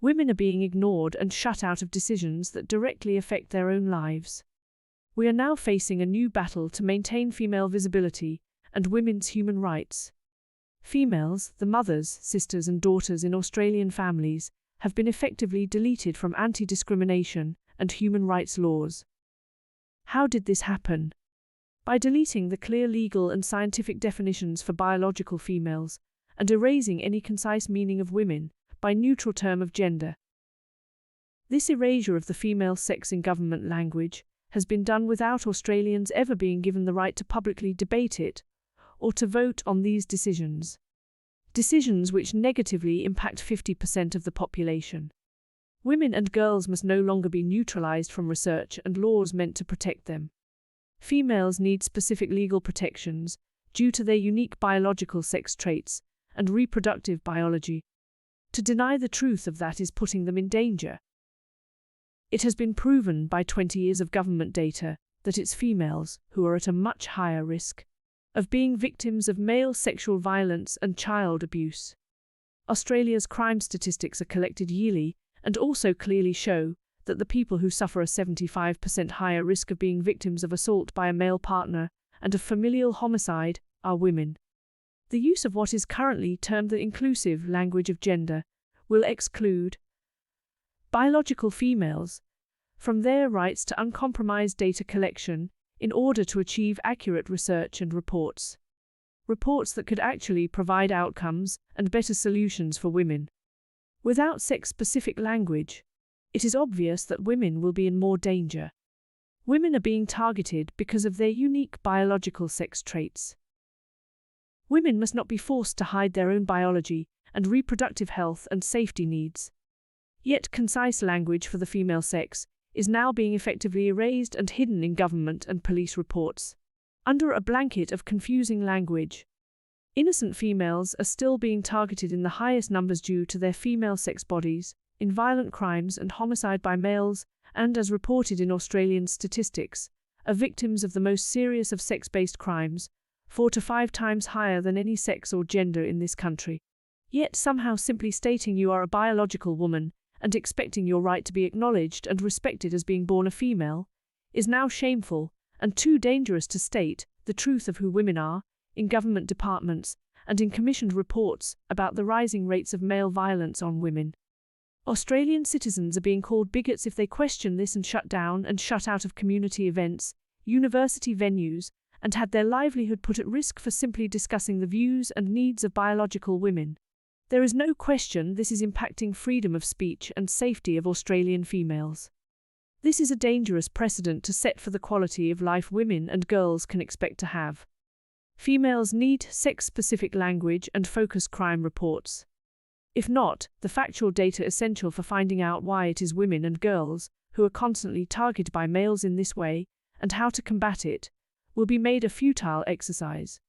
Women are being ignored and shut out of decisions that directly affect their own lives. We are now facing a new battle to maintain female visibility and women's human rights. Females, the mothers, sisters and daughters in Australian families, have been effectively deleted from anti-discrimination and human rights laws. How did this happen? By deleting the clear legal and scientific definitions for biological females and erasing any concise meaning of women by neutral term of gender. This erasure of the female sex in government language has been done without Australians ever being given the right to publicly debate it or to vote on these decisions. Decisions which negatively impact 50% of the population. Women and girls must no longer be neutralized from research and laws meant to protect them. Females need specific legal protections due to their unique biological sex traits and reproductive biology. To deny the truth of that is putting them in danger. It has been proven by 20 years of government data that it's females who are at a much higher risk of being victims of male sexual violence and child abuse. Australia's crime statistics are collected yearly and also clearly show that the people who suffer a 75% higher risk of being victims of assault by a male partner and of familial homicide are women. The use of what is currently termed the inclusive language of gender will exclude biological females from their rights to uncompromised data collection in order to achieve accurate research and reports. Reports that could actually provide outcomes and better solutions for women. Without sex-specific language, it is obvious that women will be in more danger. Women are being targeted because of their unique biological sex traits. Women must not be forced to hide their own biology and reproductive health and safety needs. Yet concise language for the female sex is now being effectively erased and hidden in government and police reports, under a blanket of confusing language. Innocent females are still being targeted in the highest numbers due to their female sex bodies, in violent crimes and homicide by males, and as reported in Australian statistics, are victims of the most serious of sex-based crimes, 4 to 5 times higher than any sex or gender in this country. Yet somehow simply stating you are a biological woman and expecting your right to be acknowledged and respected as being born a female is now shameful and too dangerous to state the truth of who women are in government departments and in commissioned reports about the rising rates of male violence on women. Australian citizens are being called bigots if they question this and shut down and shut out of community events, university venues, and had their livelihood put at risk for simply discussing the views and needs of biological women. There is no question this is impacting freedom of speech and safety of Australian females. This is a dangerous precedent to set for the quality of life women and girls can expect to have. Females need sex-specific language and focused crime reports. If not, the factual data essential for finding out why it is women and girls who are constantly targeted by males in this way and how to combat it will be made a futile exercise.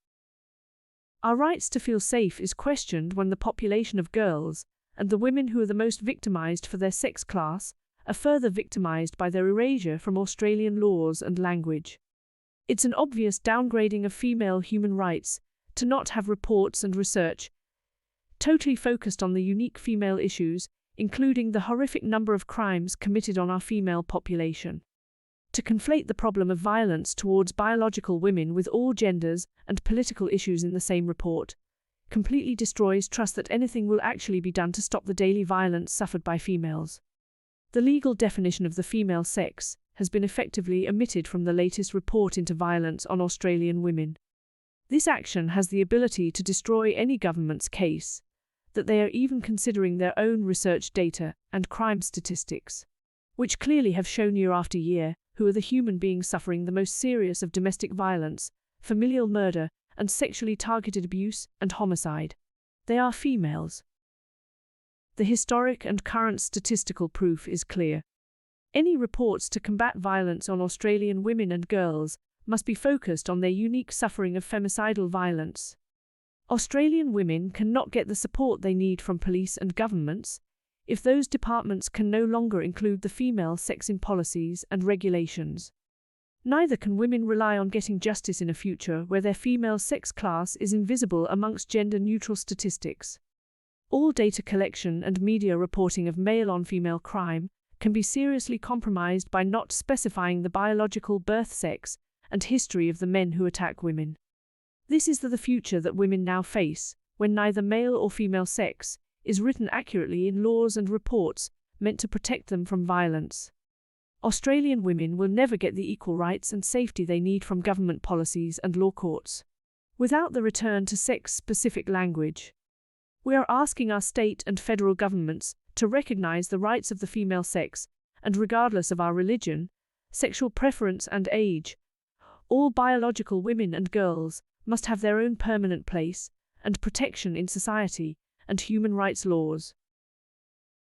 Our rights to feel safe is questioned when the population of girls and the women who are the most victimized for their sex class are further victimized by their erasure from Australian laws and language. It's an obvious downgrading of female human rights to not have reports and research totally focused on the unique female issues, including the horrific number of crimes committed on our female population. To conflate the problem of violence towards biological women with all genders and political issues in the same report completely destroys trust that anything will actually be done to stop the daily violence suffered by females. The legal definition of the female sex has been effectively omitted from the latest report into violence on Australian women. This action has the ability to destroy any government's case that they are even considering their own research data and crime statistics, which clearly have shown year after year who are the human beings suffering the most serious of domestic violence, familial murder, and sexually targeted abuse and homicide. They are females. The historic and current statistical proof is clear. Any reports to combat violence on Australian women and girls must be focused on their unique suffering of femicidal violence. Australian women cannot get the support they need from police and governments if those departments can no longer include the female sex in policies and regulations. Neither can women rely on getting justice in a future where their female sex class is invisible amongst gender-neutral statistics. All data collection and media reporting of male-on-female crime can be seriously compromised by not specifying the biological birth sex and history of the men who attack women. This is the future that women now face, when neither male or female sex is written accurately in laws and reports meant to protect them from violence. Australian women will never get the equal rights and safety they need from government policies and law courts without the return to sex-specific language. We are asking our state and federal governments to recognise the rights of the female sex, and regardless of our religion, sexual preference and age, all biological women and girls must have their own permanent place and protection in society and human rights laws.